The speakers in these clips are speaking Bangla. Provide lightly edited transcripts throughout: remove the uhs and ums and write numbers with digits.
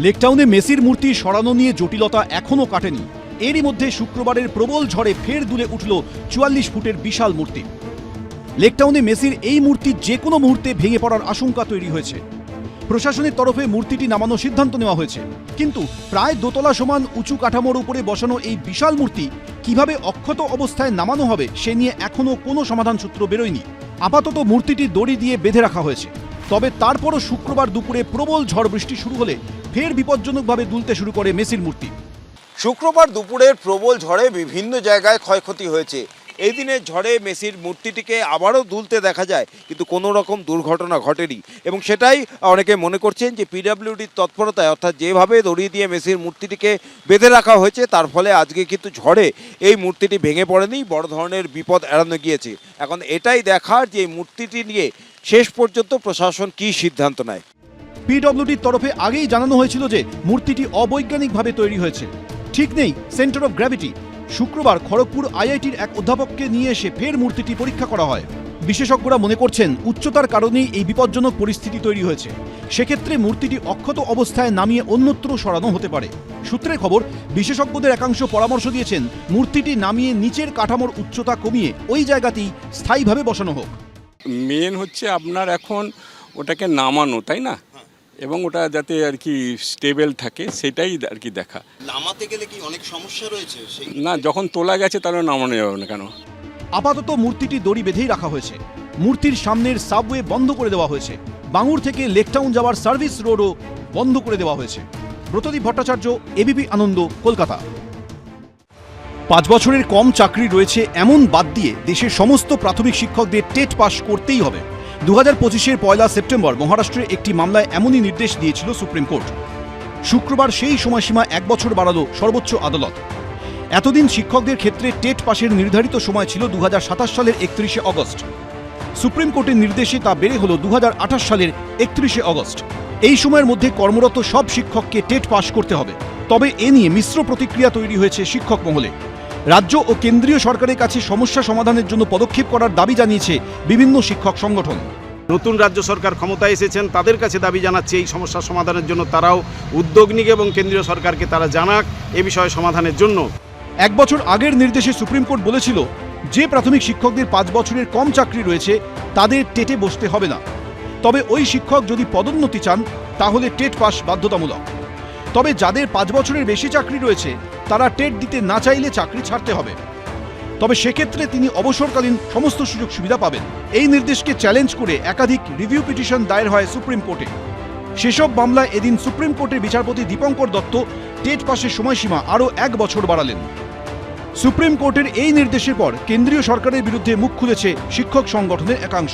লেকটাউনে মেসির মূর্তি সরানো নিয়ে জটিলতা এখনও কাটেনি। এরই মধ্যে শুক্রবারের প্রবল ঝড়ে ফের দুলে উঠল ৪৪ ফুটের বিশাল মূর্তি। লেকটাউনে মেসির এই মূর্তি যে কোনো মুহূর্তে ভেঙে পড়ার আশঙ্কা তৈরি হয়েছে। প্রশাসনের তরফে মূর্তিটি নামানোর সিদ্ধান্ত নেওয়া হয়েছে, কিন্তু প্রায় দোতলা সমান উঁচু কাঠামোর উপরে বসানো এই বিশাল মূর্তি কিভাবে অক্ষত অবস্থায় নামানো হবে সে নিয়ে এখনও কোনো সমাধান সূত্র বেরোয়নি। আপাতত মূর্তিটি দড়ি দিয়ে বেঁধে রাখা হয়েছে। তবে তারপরও শুক্রবার দুপুরে প্রবল ঝড় বৃষ্টি শুরু হলে ফের বিপজ্জনকভাবে দুলতে শুরু করে মেসির মূর্তি। শুক্রবার দুপুরের প্রবল ঝড়ে বিভিন্ন জায়গায় ক্ষয়ক্ষতি হয়েছে। এই দিনের ঝড়ে মেসির মূর্তিটিকে আবারও দুলতে দেখা যায়, কিন্তু কোনো রকম দুর্ঘটনা ঘটেনি। এবং সেটাই অনেকে মনে করছেন যে পিডব্লিউডির তৎপরতায়, অর্থাৎ যেভাবে দড়ি দিয়ে মেসির মূর্তিটিকে বেঁধে রাখা হয়েছে তার ফলে আজকে কিন্তু ঝড়ে এই মূর্তিটি ভেঙে পড়েনি, বড় ধরনের বিপদ এড়ানো গিয়েছে। এখন এটাই দেখার যে এই মূর্তিটি নিয়ে শেষ পর্যন্ত প্রশাসন কী সিদ্ধান্ত নেয়। পিডব্লিউডির তরফে আগেই জানানো হয়েছিল যে মূর্তিটি অবৈজ্ঞানিকভাবে তৈরি হয়েছে, ঠিক নেই সেন্টার অফ গ্র্যাভিটি। শুক্রবার খড়গপুর আইআইটির এক অধ্যাপককে নিয়ে এসে ফের মূর্তিটি পরীক্ষা করা হয়। বিশেষজ্ঞরা মনে করছেন উচ্চতার কারণেই এই বিপজ্জনক পরিস্থিতি তৈরি হয়েছে। সেক্ষেত্রে মূর্তিটি অক্ষত অবস্থায় নামিয়ে অন্যত্র সরানো হতে পারে। সূত্রের খবর, বিশেষজ্ঞদের একাংশ পরামর্শ দিয়েছেন মূর্তিটি নামিয়ে নিচের কাঠামোর উচ্চতা কমিয়ে ওই জায়গাতেই স্থায়ীভাবে বসানো হোক। মেন হচ্ছে আপনার এখন ওটাকে নামানো, তাই না, এবং ওটা যাতে আর কি স্টেবল থাকে সেটাই আর কি দেখা। নামাতে গেলে কি অনেক সমস্যা রয়েছে? না, যখন তোলা গেছে তাহলে নামানো যাবে না কেন? আপাতত মূর্তিটি দড়ি বেঁধেই রাখা হয়েছে। মূর্তির সামনের সাবওয়ে বন্ধ করে দেওয়া হয়েছে। বাঙুর থেকে লেকটাউন যাওয়ার সার্ভিস রোডও বন্ধ করে দেওয়া হয়েছে। ব্রতদীপ ভট্টাচার্য, এবিপি আনন্দ, কলকাতা। 5 বছরের কম চাকরি রয়েছে এমন বাদ দিয়ে দেশের সমস্ত প্রাথমিক শিক্ষকদের টেট পাস করতেই হবে। 2025-এর 1 সেপ্টেম্বর মহারাষ্ট্রের একটি মামলায় এমনই নির্দেশ দিয়েছিল সুপ্রিম কোর্ট। শুক্রবার সেই সময়সীমা 1 বছর বাড়াল সর্বোচ্চ আদালত। এতদিন শিক্ষকদের ক্ষেত্রে টেট পাশের নির্ধারিত সময় ছিল 2027 সালের 31শে অগস্ট। সুপ্রিম কোর্টের নির্দেশে তা বেড়ে হল 2028 সালের 31শে অগস্ট। এই সময়ের মধ্যে কর্মরত সব শিক্ষককে টেট পাস করতে হবে। তবে এ নিয়ে মিশ্র প্রতিক্রিয়া তৈরি হয়েছে শিক্ষক মহলে। রাজ্য ও কেন্দ্রীয় সরকারের কাছে সমস্যা সমাধানের জন্য পদক্ষেপ করার দাবি জানিয়েছে বিভিন্ন শিক্ষক সংগঠন। নতুন রাজ্য সরকার ক্ষমতায় এসেছেন, তাদের কাছে দাবি জানাচ্ছে এই সমস্যা সমাধানের জন্য তারাও উদ্যোগ নিক এবং কেন্দ্রীয় সরকারকে তারা জানাক এ বিষয়ে সমাধানের জন্য। 1 বছর আগের নির্দেশে সুপ্রিম কোর্ট বলেছিল যে প্রাথমিক শিক্ষকদের 5 বছরের কম চাকরি রয়েছে তাদের টেটে বসতে হবে না। তবে ওই শিক্ষক যদি পদোন্নতি চান তাহলে টেট পাস বাধ্যতামূলক। তবে যাদের 5 বছরের বেশি চাকরি রয়েছে তারা টেট দিতে না চাইলে চাকরি ছাড়তে হবে। তবে সেক্ষেত্রে তিনি অবসরকালীন সমস্ত সুযোগ সুবিধা পাবেন। এই নির্দেশকে চ্যালেঞ্জ করে একাধিক রিভিউ পিটিশন দায়ের হয় সুপ্রিম কোর্টে। সেসব মামলায় এদিন সুপ্রিম কোর্টের বিচারপতি দীপঙ্কর দত্ত টেট পাসের সময়সীমা আরও 1 বছর বাড়ালেন। সুপ্রিম কোর্টের এই নির্দেশের পর কেন্দ্রীয় সরকারের বিরুদ্ধে মুখ খুলেছে শিক্ষক সংগঠনের একাংশ।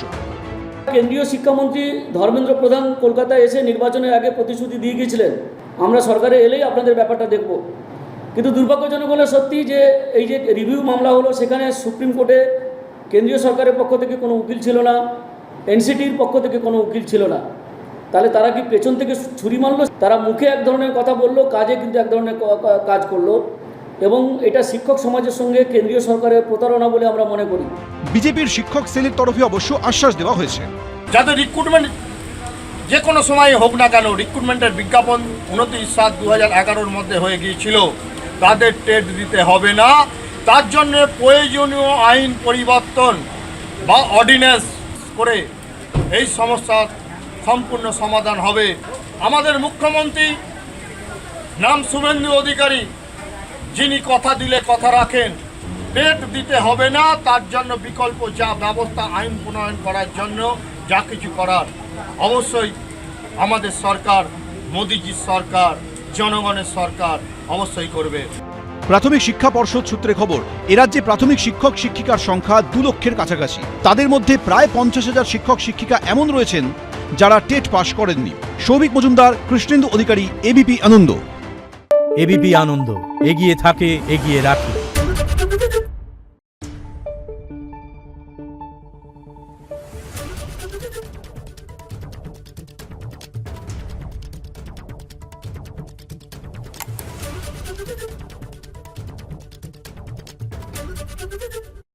কেন্দ্রীয় শিক্ষামন্ত্রী ধর্মেন্দ্র প্রধান কলকাতায় এসে নির্বাচনের আগে প্রতিশ্রুতি দিয়ে গিয়েছিলেন আমরা সরকারে এলেই আপনাদের ব্যাপারটা দেখব। কিন্তু দুর্ভাগ্যজনক হলো সত্যি যে এই যে রিভিউ মামলা হলো সেখানে সুপ্রিম কোর্টে কেন্দ্রীয় সরকারের পক্ষ থেকে কোনো উকিল ছিল না, এনসিটির পক্ষ থেকে কোনো উকিল ছিল না। তাহলে তারা কি পেছন থেকে ছুরি মারলো? তারা মুখে এক ধরনের কথা বললো, কাজে কিন্তু এক ধরনের কাজ করলো, এবং এটা শিক্ষক সমাজের সঙ্গে কেন্দ্রীয় সরকারের প্রতারণা বলে আমরা মনে করি। বিজেপির শিক্ষক সেলের তরফে অবশ্য আশ্বাস দেওয়া হয়েছে, যাতে রিক্রুটমেন্ট যে কোনো সময় হোক না কেন, রিক্রুটমেন্টের বিজ্ঞাপন 29/7/2011 মধ্যে হয়ে গিয়েছিল, তাদের টেট দিতে হবে না। তার জন্য প্রয়োজনীয় আইন পরিবর্তন বা অর্ডিন্যান্স করে এই সমস্যার সম্পূর্ণ সমাধান হবে। আমাদের মুখ্যমন্ত্রী নাম শুভেন্দু অধিকারী, যিনি কথা দিলে কথা রাখেন। টেট দিতে হবে না, তার জন্য বিকল্প যা ব্যবস্থা আইন প্রণয়ন করার জন্য যা কিছু করার অবশ্যই আমাদের সরকার, মোদিজির সরকার, জনগণের সরকার অবশ্যই করবে। প্রাথমিক শিক্ষা পর্ষদ সূত্রে খবর, এরাজ্যে প্রাথমিক শিক্ষক শিক্ষিকার সংখ্যা 2 লক্ষের কাছাকাছি। তাদের মধ্যে প্রায় 50,000 শিক্ষক শিক্ষিকা এমন রয়েছেন যারা টেট পাশ করেননি। সৌভিক মজুমদার, কৃষ্ণেন্দু অধিকারী, এবিপি আনন্দ। এবিপি আনন্দ, এগিয়ে থাকে, এগিয়ে রাখে।